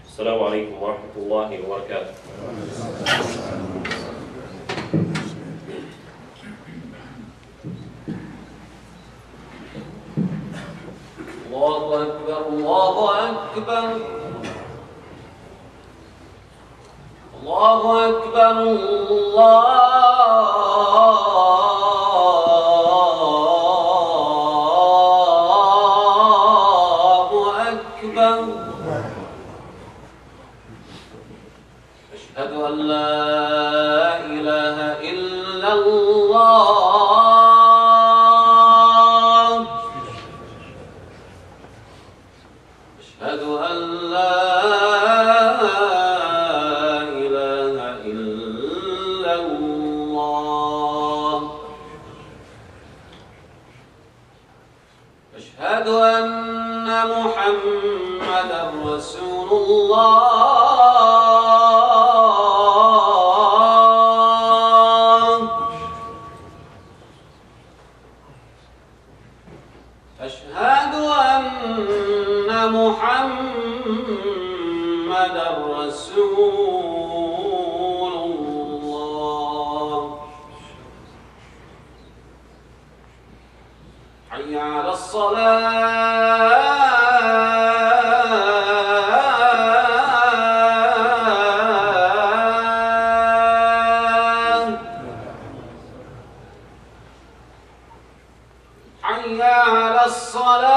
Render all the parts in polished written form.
السلام عليكم ورحمة الله وبركاته. الله أكبر الله أكبر الله أكبر الله أكبر. أشهد أن لا إله إلا الله. أشهد أن لا إله إلا الله. أشهد أن محمدًا رسول الله. أشهد أن محمدًا رسول الله. حي على الصلاة. حي على الصلاة.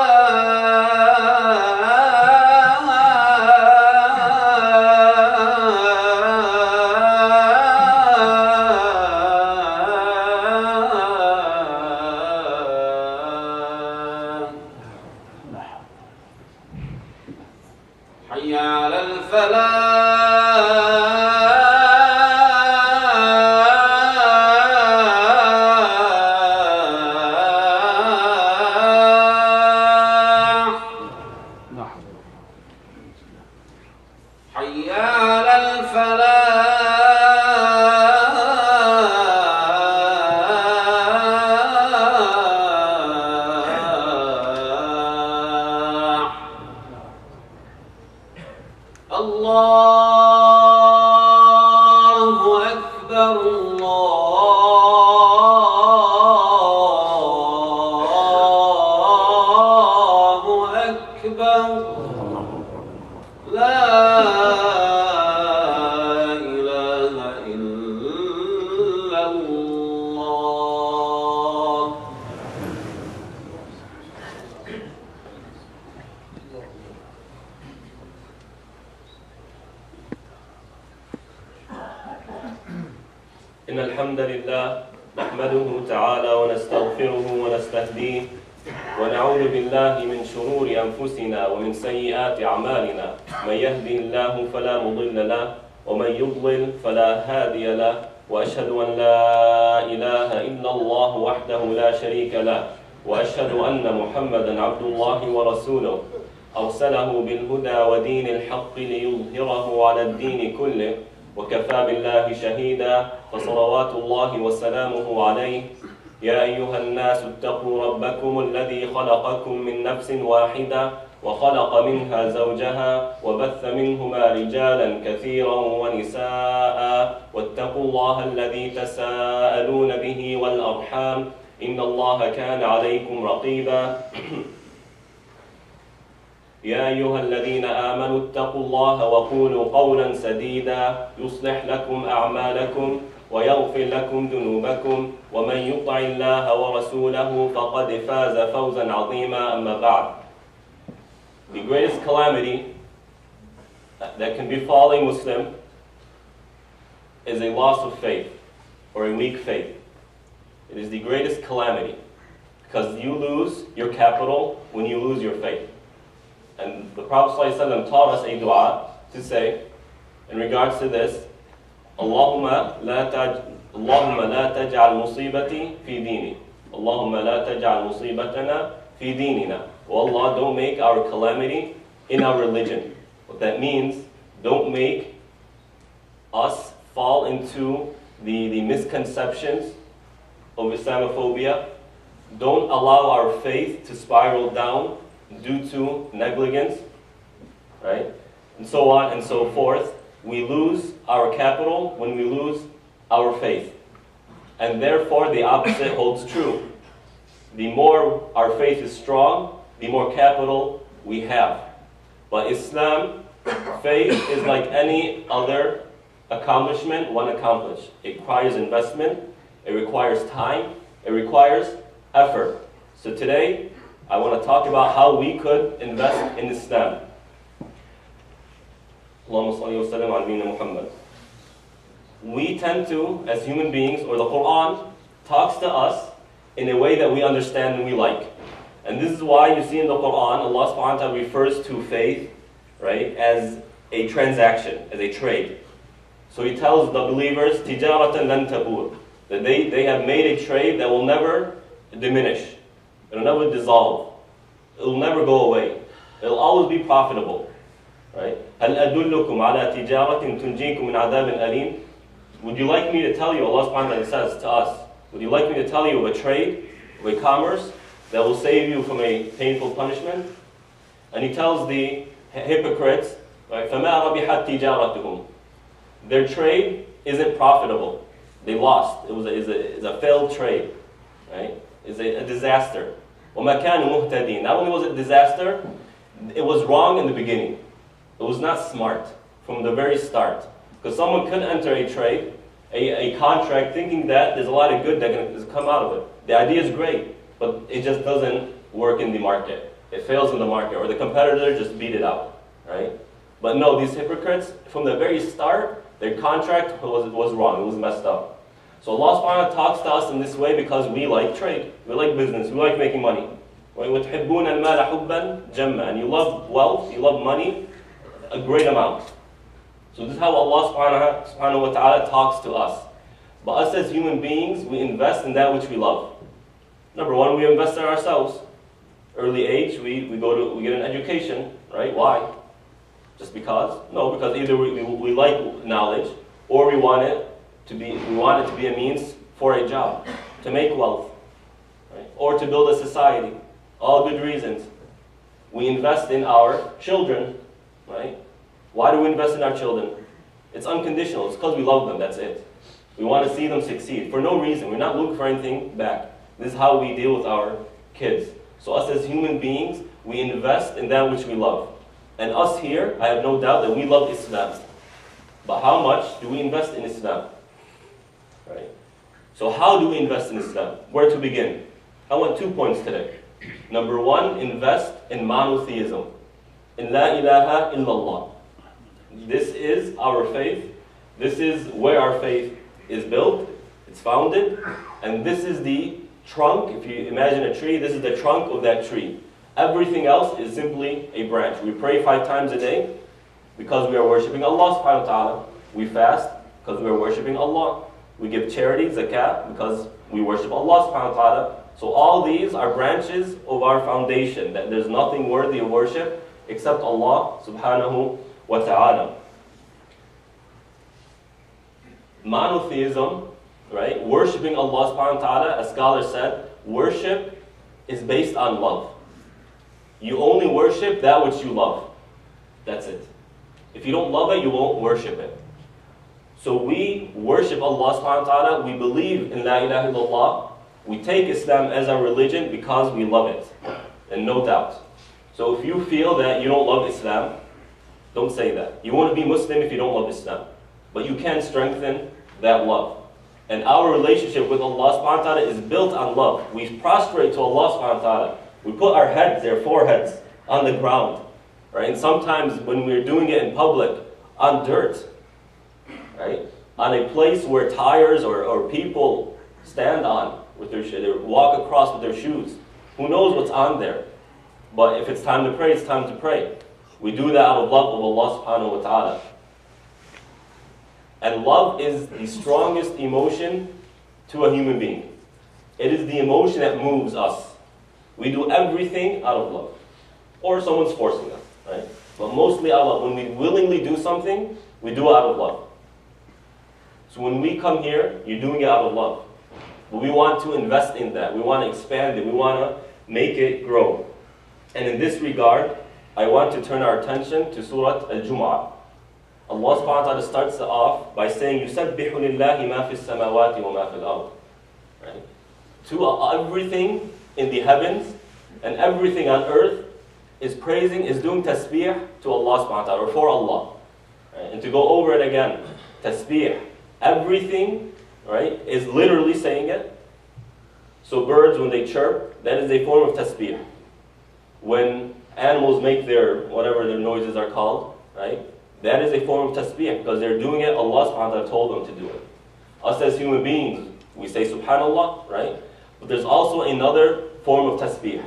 حي على الفلاح. حي على الفلاح. الله أكبر الله أكبر. لا إله إلا الله. إن الحمد لله نحمده تعالى ونستغفره ونستهديه ونعوذ بالله من شرور أنفسنا ومن سيئات أعمالنا. من يهده الله فلا مضل له ومن يضلل فلا هادي له. وأشهد أن لا إله إلا الله وحده لا شريك له وأشهد أن محمدا عبد الله ورسوله أرسله بالهدى ودين الحق ليظهره على الدين كله وكفى بالله شهيدا. فصلوات الله وسلامه عليه. يا أيها الناس اتقوا ربكم الذي خلقكم من نفس واحدة وخلق منها زوجها وبث منهما رجالا كثيرا ونساء واتقوا الله الذي تساءلون به والأرحام إن الله كان عليكم رقيبا. يا أيها الذين آمنوا اتقوا الله وقولوا قولا سديدا يصلح لكم أعمالكم ويغفر لكم ذنوبكم ومن يطع الله ورسوله فقد فاز فوزا عظيما. أما بعد. The greatest calamity that can befall a Muslim is a loss of faith or a weak faith. It is the greatest calamity because you lose your capital when you lose your faith. And the Prophet ﷺ taught us a dua to say in regards to this, Allahumma la taj'al musibati fi dini. Allahumma la taj'al musibatana fi dinina. Oh Allah, don't make our calamity in our religion. What that means, don't make us fall into the misconceptions of Islamophobia. Don't allow our faith to spiral down due to negligence, right? And so on and so forth. We lose our capital when we lose our faith. And therefore, the opposite holds true. The more our faith is strong, the more capital we have. But Islam, faith is like any other accomplishment one accomplishes. It requires investment, it requires time, it requires effort. So today, I want to talk about how we could invest in Islam. Allahumma salli wa sallim ala nabiyyina Muhammad. We tend to, as human beings, or the Quran talks to us in a way that we understand and we like. And this is why you see in the Quran, Allah subhanahu wa ta'ala refers to faith, right, as a transaction, as a trade. So He tells the believers, تِجَارَةً لَن تَبُورَ, that they have made a trade that will never diminish. It will never dissolve. It will never go away. It will always be profitable. Right? هَلْ أَدُلُّكُمْ عَلَى تِجَارَةٍ تُنْجِيكُمْ مِنْ عَذَابٍ أَلِيمٍ. Would you like me to tell you, Allah subhanahu wa ta'ala says to us, would you like me to tell you of a trade, of a commerce, that will save you from a painful punishment? And He tells the hypocrites, right, فَمَا رَبِحَتْ تِجَارَتُهُمْ. Their trade isn't profitable. They lost. It's a failed trade. Right? It's a disaster. وَمَا كَانُوا مُهْتَدِينَ. Not only was it a disaster, it was wrong in the beginning. It was not smart from the very start. Because someone could enter a trade, a contract, thinking that there's a lot of good that can come out of it. The idea is great, but it just doesn't work in the market. It fails in the market, or the competitor just beat it out, right? But no, these hypocrites, from the very start, their contract was wrong. It was messed up. So Allah subhanahu wa ta'ala talks to us in this way because we like trade. We like business. We like making money. وَتُحِبُّونَ الْمَالَ حُبًّا جَمًّا. And you love wealth, you love money, a great amount. So this is how Allah subhanahu wa ta'ala talks to us. But us as human beings, we invest in that which we love. Number one, we invest in ourselves. Early age, we get an education, right? Why? Just because? No, because either we like knowledge, or we want it to be a means for a job, to make wealth, right? Or to build a society. All good reasons. We invest in our children, right? Why do we invest in our children? It's unconditional. It's because we love them. That's it. We want to see them succeed for no reason. We're not looking for anything back. This is how we deal with our kids. So us as human beings, we invest in that which we love. And us here, I have no doubt that we love Islam. But how much do we invest in Islam? Right? So how do we invest in Islam? Where to begin? I want 2 points today. Number one, invest in monotheism. In La ilaha illallah. This is our faith. This is where our faith is built. It's founded. And this is the trunk. If you imagine a tree, this is the trunk of that tree. Everything else is simply a branch. We pray 5 times a day because we are worshiping Allah subhanahu wa ta'ala. We fast because we are worshiping Allah. We give charity, zakat, because we worship Allah subhanahu wa ta'ala. So all these are branches of our foundation, that there's nothing worthy of worship except Allah subhanahu wa ta'ala. Monotheism, right? Worshipping Allah subhanahu wa ta'ala, as scholars said, worship is based on love. You only worship that which you love. That's it. If you don't love it, you won't worship it. So we worship Allah subhanahu wa ta'ala, we believe in La ilaha illallah, we take Islam as our religion because we love it, and no doubt. So if you feel that you don't love Islam, don't say that. You want to be Muslim if you don't love Islam. But you can strengthen that love. And our relationship with Allah subhanahu wa ta'ala is built on love. We prostrate to Allah subhanahu wa ta'ala. We put our heads, their foreheads, on the ground. Right? And sometimes when we're doing it in public, on dirt, right? On a place where tires or people stand on with their they walk across with their shoes. Who knows what's on there? But if it's time to pray, it's time to pray. We do that out of love of Allah subhanahu wa ta'ala. And love is the strongest emotion to a human being. It is the emotion that moves us. We do everything out of love. Or someone's forcing us, right? But mostly out of love. When we willingly do something, we do it out of love. So when we come here, you're doing it out of love. But we want to invest in that. We want to expand it. We want to make it grow. And in this regard, I want to turn our attention to Surah Al-Jumu'ah. Allah subhanahu wa ta'ala starts off by saying, يُسَبِّحُ لِلَّهِ مَا فِي السَّمَاوَاتِ وَمَا فِي الْأَرْضِ. Right? To everything in the heavens and everything on earth is praising, is doing tasbih to Allah subhanahu wa ta'ala, or for Allah. Right? And to go over it again, tasbih, everything, right, is literally saying it. So birds, when they chirp, that is a form of tasbih. When animals make their, whatever their noises are called, right, that is a form of tasbih, because they're doing it, Allah subhanahu wa ta'ala told them to do it. Us as human beings, we say subhanallah, right? But there's also another form of tasbih.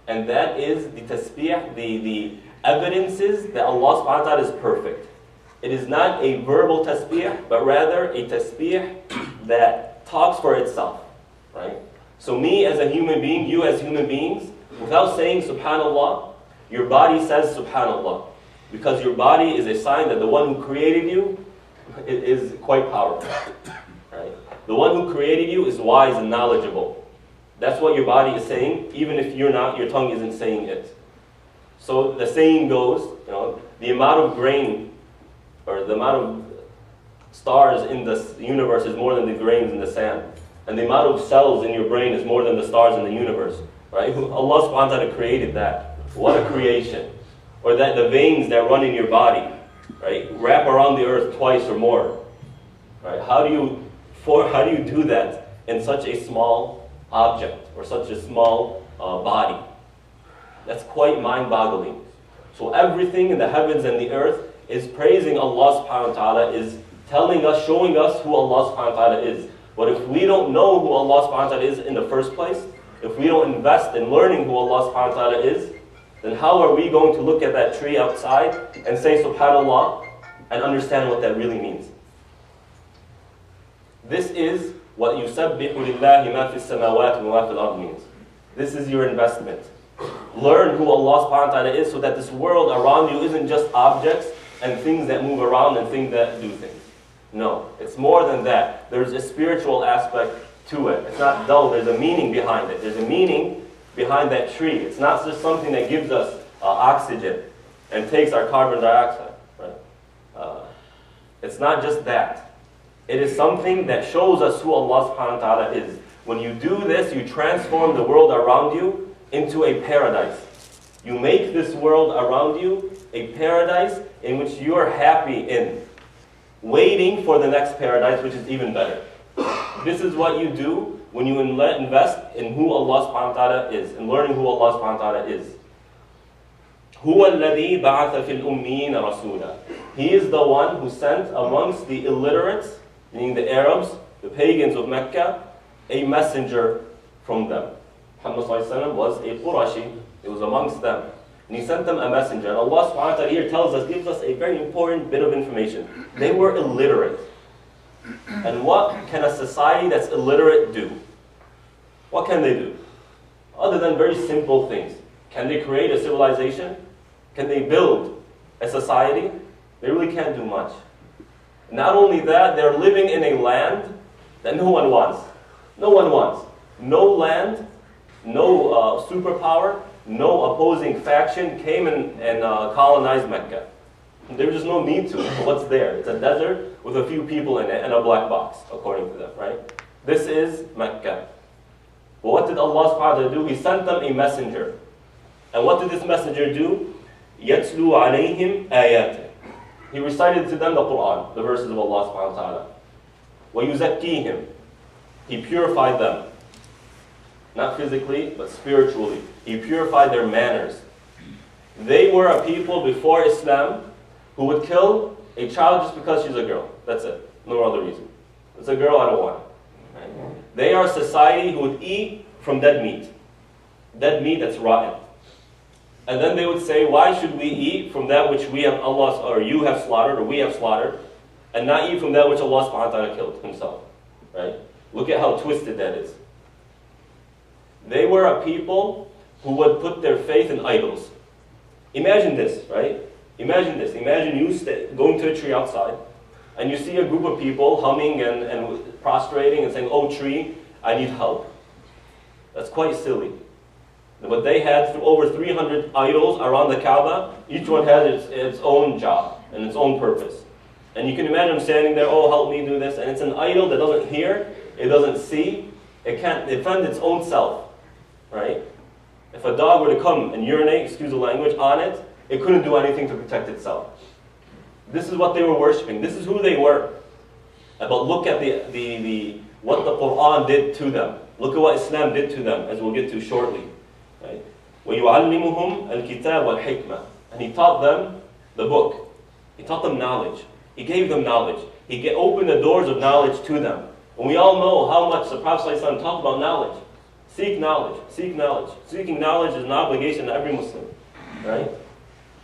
And that is the tasbih, the evidences that Allah subhanahu wa ta'ala is perfect. It is not a verbal tasbih, but rather a tasbih that talks for itself, right? So me as a human being, you as human beings, without saying subhanallah, your body says subhanallah. Because your body is a sign that the one who created you is quite powerful, right? The one who created you is wise and knowledgeable. That's what your body is saying, even if you're not, your tongue isn't saying it. So the saying goes, the amount of grain, or the amount of stars in the universe is more than the grains in the sand. And the amount of cells in your brain is more than the stars in the universe, right? Allah subhanahu wa ta'ala created that. What a creation. Or that the veins that run in your body, right, wrap around the earth twice or more. Right? How do you do that in such a small object or such a small body? That's quite mind-boggling. So everything in the heavens and the earth is praising Allah subhanahu wa ta'ala, is telling us, showing us who Allah subhanahu wa ta'ala is. But if we don't know who Allah subhanahu wa ta'ala is in the first place, if we don't invest in learning who Allah subhanahu wa ta'ala is, then how are we going to look at that tree outside and say subhanallah and understand what that really means? This is what يُسَبِّحُ لِلَّهِ مَا فِي السَّمَاوَاتِ وَمَا فِي الْأَرْضِ means. This is your investment. Learn who Allah subhanahu wa ta'ala is so that this world around you isn't just objects and things that move around and things that do things. No, it's more than that. There's a spiritual aspect to it. It's not dull, there's a meaning behind it. There's a meaning behind that tree. It's not just something that gives us oxygen and takes our carbon dioxide. Right? It's not just that. It is something that shows us who Allah subhanahu wa ta'ala is. When you do this, you transform the world around you into a paradise. You make this world around you a paradise in which you are happy in, waiting for the next paradise, which is even better. This is what you do when you invest in who Allah subhanahu wa ta'ala is, in learning who Allah subhanahu wa ta'ala is. هُوَ الَّذِي بَعَثَ فِي الْأُمِّينَ رَسُولًا. He is the one who sent amongst the illiterates, meaning the Arabs, the pagans of Mecca, a messenger from them. Muhammad was a Qurashi, it was amongst them. And he sent them a messenger. And Allah subhanahu wa ta'ala here tells us, gives us a very important bit of information. They were illiterate. And what can a society that's illiterate do? What can they do? Other than very simple things. Can they create a civilization? Can they build a society? They really can't do much. Not only that, they're living in a land that no one wants. No one wants. No land, no superpower, no opposing faction came and colonized Mecca. There's just no need to. What's there? It's a desert with a few people in it and a black box, according to them, right? This is Mecca. But what did Allah subhanahu wa ta'ala do? He sent them a messenger. And what did this messenger do? يَتْلُو عَلَيْهِمْ آيَاتِهِ. He recited to them the Quran, the verses of Allah subhanahu wa ta'ala. وَيُزَكِّيهِمْ. He purified them. Not physically, but spiritually. He purified their manners. They were a people before Islam who would kill a child just because she's a girl. That's it. No other reason. It's a girl, I don't want it. Right? They are a society who would eat from dead meat. Dead meat that's rotten. And then they would say, why should we eat from that which we have Allah, or you have slaughtered, or we have slaughtered, and not eat from that which Allah subhanahu wa ta'ala killed himself? Right? Look at how twisted that is. They were a people who would put their faith in idols. Imagine this, right? Imagine this. Imagine you going to a tree outside, and you see a group of people humming and prostrating and saying, oh tree, I need help. That's quite silly. But they had over 300 idols around the Kaaba. Each one has its own job and its own purpose. And you can imagine them standing there, oh, help me do this. And it's an idol that doesn't hear, it doesn't see, it can't defend its own self, right? If a dog were to come and urinate, excuse the language, on it, it couldn't do anything to protect itself. This is what they were worshiping. This is who they were. But look at what the Quran did to them. Look at what Islam did to them, as we'll get to shortly. Right? وَيُعَلِّمُهُمْ الْكِتَابَ وَالْحِكْمَةِ. And he taught them the book. He taught them knowledge. He gave them knowledge. He opened the doors of knowledge to them. And we all know how much the Prophet ﷺ talked about knowledge. Seek knowledge. Seek knowledge. Seeking knowledge is an obligation to every Muslim. Right?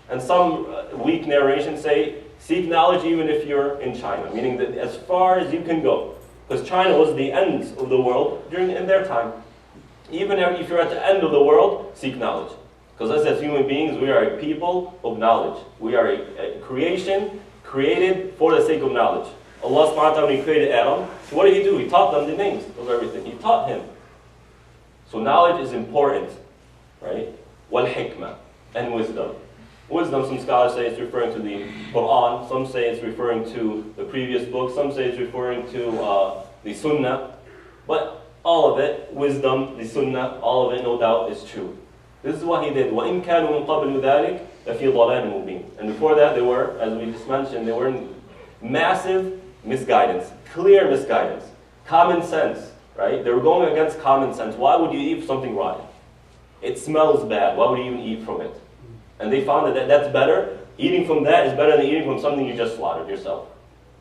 And some weak narrations say, seek knowledge even if you're in China. Meaning that as far as you can go. Because China was the end of the world in their time. Even if you're at the end of the world, seek knowledge. Because us as human beings, we are a people of knowledge. We are a creation created for the sake of knowledge. Allah subhanahu wa ta'ala, when He created Adam, what did He do? He taught them the names of everything. He taught him. So knowledge is important, right? Wal hikmah, and wisdom. Wisdom, some scholars say it's referring to the Quran. Some say it's referring to the previous book. Some say it's referring to the Sunnah. But all of it, wisdom, the Sunnah, all of it, no doubt, is true. This is what he did. وَإِن كَانُوا مِن قَبْلُ ذَلِكَ لَفِي ضَلَالٍ مُبِينٍ. And before that, they were, as we just mentioned, they were in massive misguidance, clear misguidance, common sense, right? They were going against common sense. Why would you eat something rotten? It smells bad. Why would you even eat from it? And they found that that's better. Eating from that is better than eating from something you just slaughtered yourself,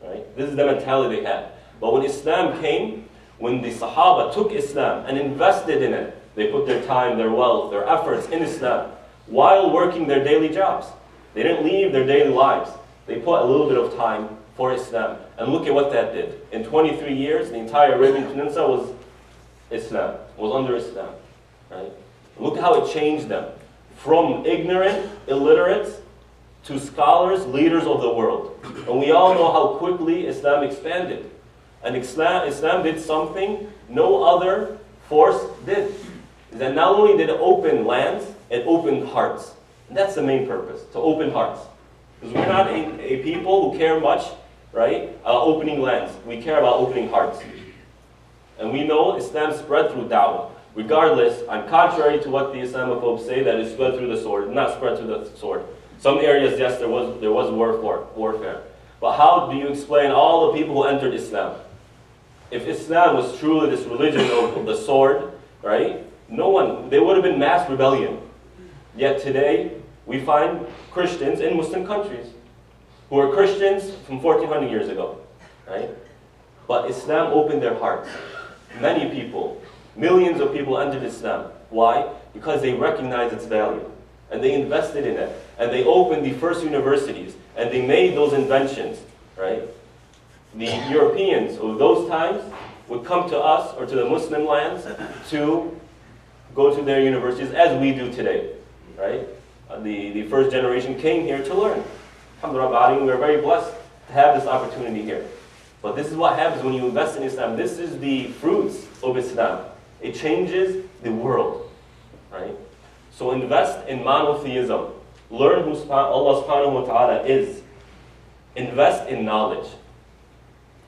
right? This is the mentality they had. But when Islam came, when the Sahaba took Islam and invested in it, they put their time, their wealth, their efforts in Islam while working their daily jobs. They didn't leave their daily lives. They put a little bit of time for Islam. And look at what that did. In 23 years, the entire Arabian Peninsula was Islam, was under Islam. Right? Look how it changed them. From ignorant, illiterates, to scholars, leaders of the world. And we all know how quickly Islam expanded. And Islam did something no other force did. That not only did it open lands, it opened hearts. And that's the main purpose, to open hearts. Because we're not a people who care much, right, opening lands. We care about opening hearts. And we know Islam spread through da'wah. Regardless, and contrary to what the Islamophobes say, that it spread through the sword, not spread through the sword. Some areas, yes, there was warfare. But how do you explain all the people who entered Islam? If Islam was truly this religion of the sword, right, there would have been mass rebellion. Yet today, we find Christians in Muslim countries who are Christians from 1400 years ago, right? But Islam opened their hearts. Many people, millions of people entered Islam. Why? Because they recognized its value. And they invested in it. And they opened the first universities. And they made those inventions, right? The Europeans of those times would come to us or to the Muslim lands to go to their universities as we do today, right? The first generation came here to learn. Alhamdulillah, we are very blessed to have this opportunity here. But this is what happens when you invest in Islam. This is the fruits of Islam. It changes the world, right? So invest in monotheism. Learn who Allah subhanahu wa ta'ala is. Invest in knowledge.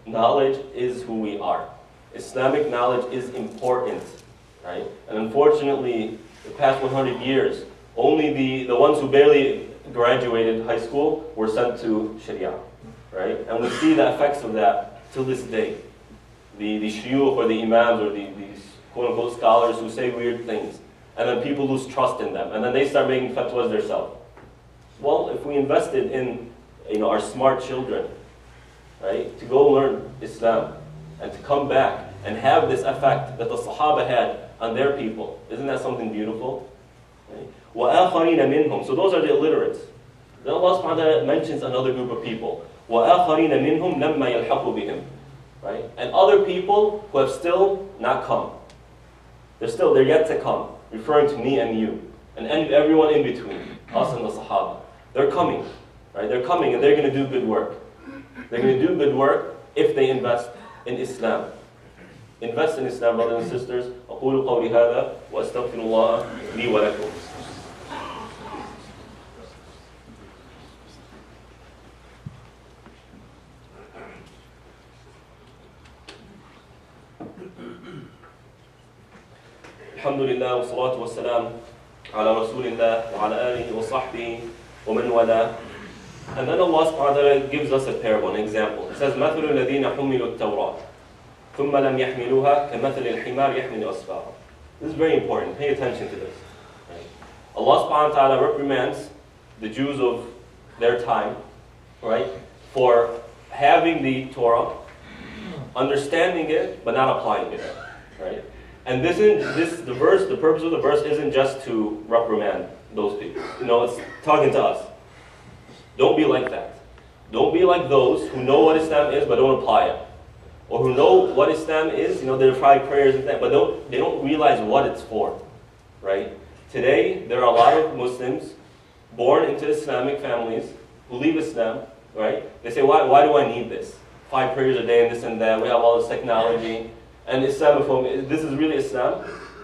Knowledge is who we are. Islamic knowledge is important, right? And unfortunately, the past 100 years, only the ones who barely graduated high school were sent to Sharia, right? And we see the effects of that till this day. The shuyukh or the imams or these quote-unquote scholars who say weird things. And then people lose trust in them. And then they start making fatwas themselves. Well, if we invested in our smart children, right, to go learn Islam and to come back and have this effect that the Sahaba had on their people, isn't that something beautiful? Right? وَآخَرِينَ مِنْهُمْ. So those are the illiterates. Then Allah subhanahu wa ta'ala mentions another group of people. وَآخَرِينَ مِنْهُمْ لَمَّا يَلْحَقُ بِهِمْ. Right? And other people who have still not come. They're yet to come, referring to me and you, and everyone in between, us and the Sahaba. They're coming, right? They're coming and they're going to do good work. They're going to do good work if they invest in Islam. Invest in Islam, brothers and sisters. أقول قولي هذا وأستغفر الله لي ولكم. الحمد لله والصلاة والسلام على رسول الله وعلى آله وصحبه ومن والاه. And then Allah subhanahu wa ta'ala gives us a parable, an example. It says, مثل الذين حملوا التوراة ثم لم يحملوها كمثل الحمار يحمل أسفارا. This is very important. Pay attention to this. Right? Allah subhanahu wa ta'ala reprimands the Jews of their time, right, for having the Torah, understanding it, but not applying it. Right? And the purpose of the verse isn't just to reprimand those people. It's talking to us. Don't be like that. Don't be like those who know what Islam is but don't apply it. Or who know what Islam is, they try prayers and that, but they don't realize what it's for. Right? Today, there are a lot of Muslims born into Islamic families who leave Islam, right? They say, why do I need this? 5 prayers a day and this and that. We have all this technology. And Islamophobia, this is really Islam?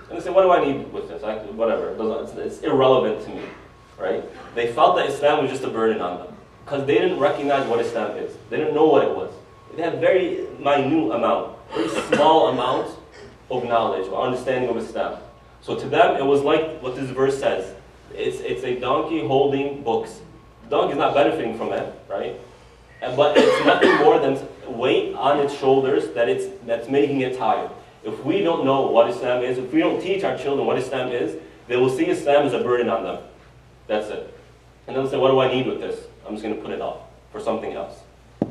And they say, what do I need with this? Whatever, it's irrelevant to me, right? They felt that Islam was just a burden on them because they didn't recognize what Islam is. They didn't know what it was. They had very minute amount, very small amount of knowledge or understanding of Islam. So to them, it was like what this verse says. It's a donkey holding books. The donkey's not benefiting from it, right? But it's nothing more than weight on its shoulders that's making it tired. If we don't know what Islam is, if we don't teach our children what Islam is, they will see Islam as a burden on them. That's it. And they'll say, what do I need with this? I'm just going to put it off for something else.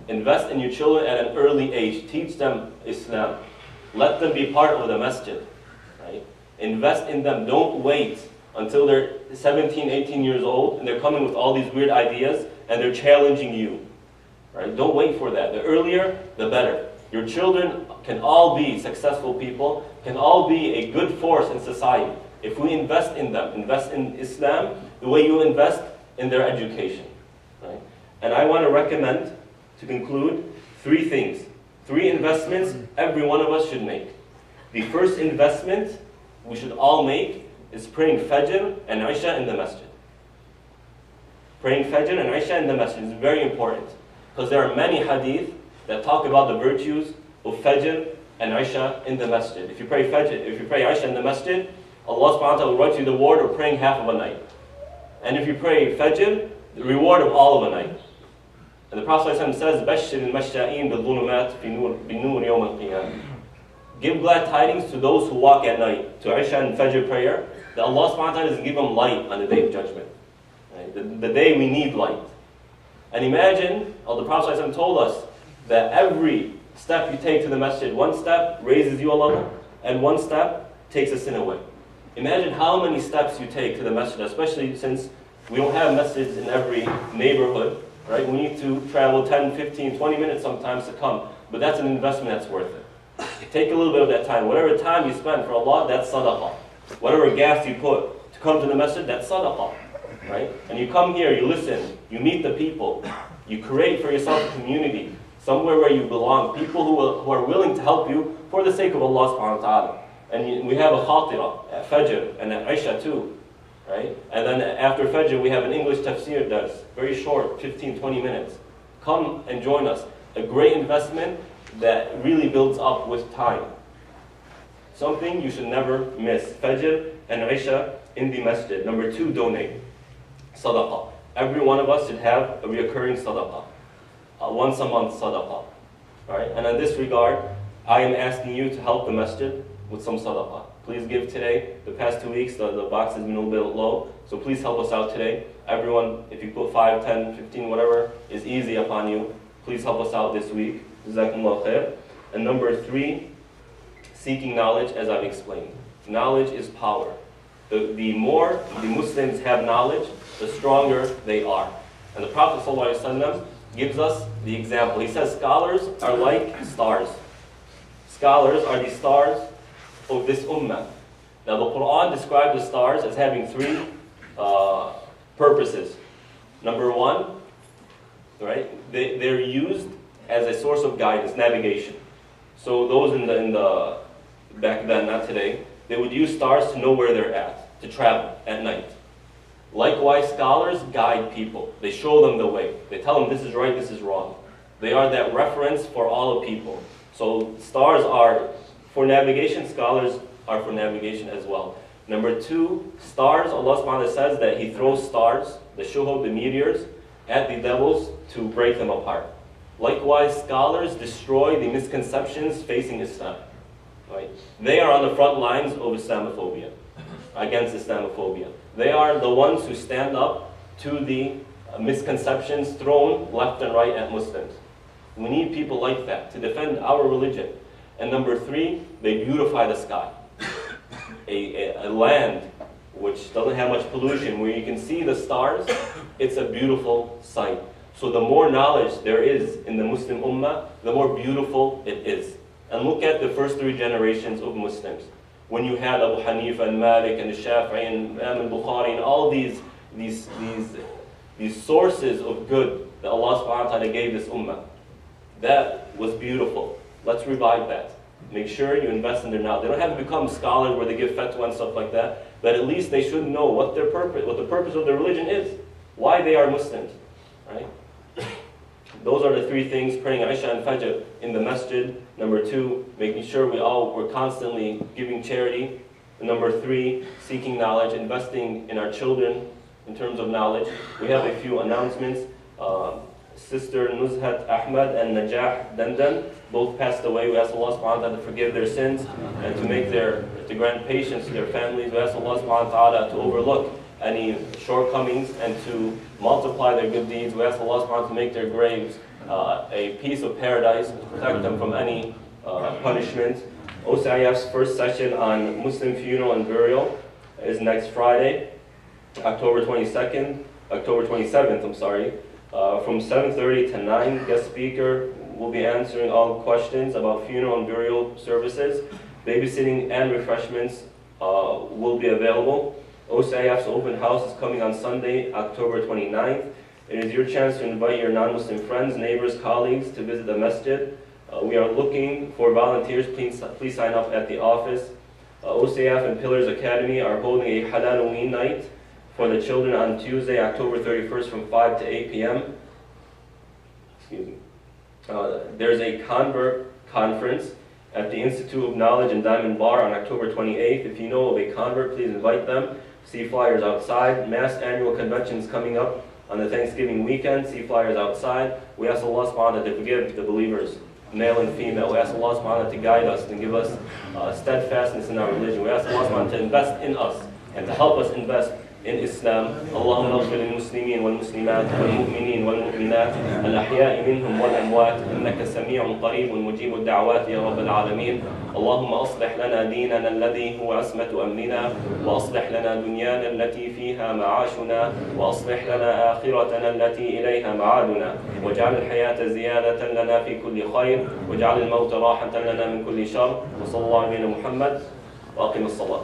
Invest in your children at an early age. Teach them Islam. Let them be part of the masjid. Right? Invest in them. Don't wait until they're 17, 18 years old and they're coming with all these weird ideas and they're challenging you. Right? Don't wait for that. The earlier, the better. Your children can all be successful people, can all be a good force in society. If we invest in them, invest in Islam, the way you invest in their education. Right? And I want to recommend, to conclude, 3 things. 3 investments every one of us should make. The first investment we should all make is praying Fajr and Isha in the masjid. Praying Fajr and Isha in the masjid is very important. Because there are many hadith that talk about the virtues of Fajr and Isha in the masjid. If you pray Isha in the masjid, Allah subhanahu wa ta'ala will write you the reward of praying half of a night. And if you pray Fajr, the reward of all of a night. And the Prophet ﷺ says, بَشِّرِ الْمَشَّائِينَ بِالظُّلُمَاتِ بِنُورِ يَوْمِ الْقِيَامَةِ. Give glad tidings to those who walk at night, to Isha and Fajr prayer, that Allah subhanahu wa ta'ala is going to give them light on the day of judgment. Right? The day we need light. And imagine, the Prophet ﷺ told us that every step you take to the masjid, 1 step raises you a level, and 1 step takes a sin away. Imagine how many steps you take to the masjid, especially since we don't have masjids in every neighborhood, right? We need to travel 10, 15, 20 minutes sometimes to come, but that's an investment that's worth it. Take a little bit of that time. Whatever time you spend for Allah, that's sadaqah. Whatever gas you put to come to the masjid, that's sadaqah. Right? And you come here, you listen, you meet the people, you create for yourself a community, somewhere where you belong, people who are willing to help you for the sake of Allah subhanahu wa ta'ala. And we have a khatira at Fajr and at Isha too. Right? And then after Fajr we have an English tafsir that's very short, 15, 20 minutes. Come and join us. A great investment that really builds up with time. Something you should never miss. Fajr and Isha in the masjid. Number 2, donate. Sadaqah. Every one of us should have a recurring sadaqah. Once a month sadaqah. Right? And in this regard, I am asking you to help the masjid with some sadaqah. Please give today. The past 2 weeks, the box has been a little bit low. So please help us out today. Everyone, if you put 5, 10, 15, whatever is easy upon you, please help us out this week. Jazakumullah khair. And number 3, seeking knowledge, as I've explained. Knowledge is power. The more the Muslims have knowledge, the stronger they are. And the Prophet ﷺ gives us the example. He says scholars are like stars. Scholars are the stars of this ummah. Now the Quran describes the stars as having 3 purposes. Number 1, right? They're used as a source of guidance, navigation. So those in the back then, not today, they would use stars to know where they're at, to travel at night. Likewise, scholars guide people. They show them the way. They tell them this is right, this is wrong. They are that reference for all of people. So stars are for navigation, scholars are for navigation as well. Number two, stars, Allah subhanahu wa ta'ala says that He throws stars, the shuhub, the meteors, at the devils to break them apart. Likewise, scholars destroy the misconceptions facing Islam. Right? They are on the front lines of Islamophobia, against Islamophobia. They are the ones who stand up to the misconceptions thrown left and right at Muslims. We need people like that to defend our religion. And number three, they beautify the sky. A land which doesn't have much pollution, where you can see the stars, it's a beautiful sight. So the more knowledge there is in the Muslim Ummah, the more beautiful it is. And look at the first three generations of Muslims. When you had Abu Hanifa and Malik and the Shafi'i and Imam al-Bukhari and all these sources of good that Allah subhanahu wa ta'ala gave this Ummah. That was beautiful. Let's revive that. Make sure you invest in their knowledge. They don't have to become scholars where they give fatwa and stuff like that, but at least they should know what their purpose, what the purpose of their religion is, why they are Muslims, right? Those are the three things: praying Isha and Fajr in the masjid. Number two, making sure we're constantly giving charity. And number three, seeking knowledge, investing in our children in terms of knowledge. We have a few announcements. Sister Nuzhat Ahmad and Najah Dandan both passed away. We ask Allah subhanahu wa ta'ala to forgive their sins and to grant patience to their families. We ask Allah subhanahu wa ta'ala to overlook any shortcomings and to multiply their good deeds. We ask Allah subhanahu wa ta'ala to make their graves a piece of paradise, to protect them from any punishment. OCIF's first session on Muslim funeral and burial is next Friday, October 27th, from 7:30 to 9. Guest speaker will be answering all questions about funeral and burial services. Babysitting and refreshments will be available. OCIF's open house is coming on Sunday, October 29th. It is your chance to invite your non-Muslim friends, neighbors, colleagues to visit the masjid. We are looking for volunteers. Please sign up at the office. OCIF and Pillars Academy are holding a Halal night for the children on Tuesday, October 31st from 5 to 8 p.m. Excuse me. There's a convert conference at the Institute of Knowledge in Diamond Bar on October 28th. If you know of a convert, please invite them. See flyers outside. Mass annual conventions coming up on the Thanksgiving weekend. See flyers outside. We ask Allah subhanahu wa ta'ala to forgive the believers, male and female. We ask Allah subhanahu wa ta'ala to guide us and give us steadfastness in our religion. We ask Allah subhanahu wa ta'ala to invest in us and to help us invest in Islam. اللهم اغفر للمسلمين والمسلمات والمؤمنين والمؤمنات الأحياء منهم والأموات إنك سميع قريب مجيب الدعوات يا رب العالمين. اللهم أصلح لنا ديننا الذي هو عصمة أمرنا وأصلح لنا دنيانا التي فيها معاشنا وأصلح لنا آخرتنا التي إليها معادنا واجعل الحياة زيادة لنا في كل خير واجعل الموت راحة لنا من كل شر وصلى الله على محمد وأقم الصلاة.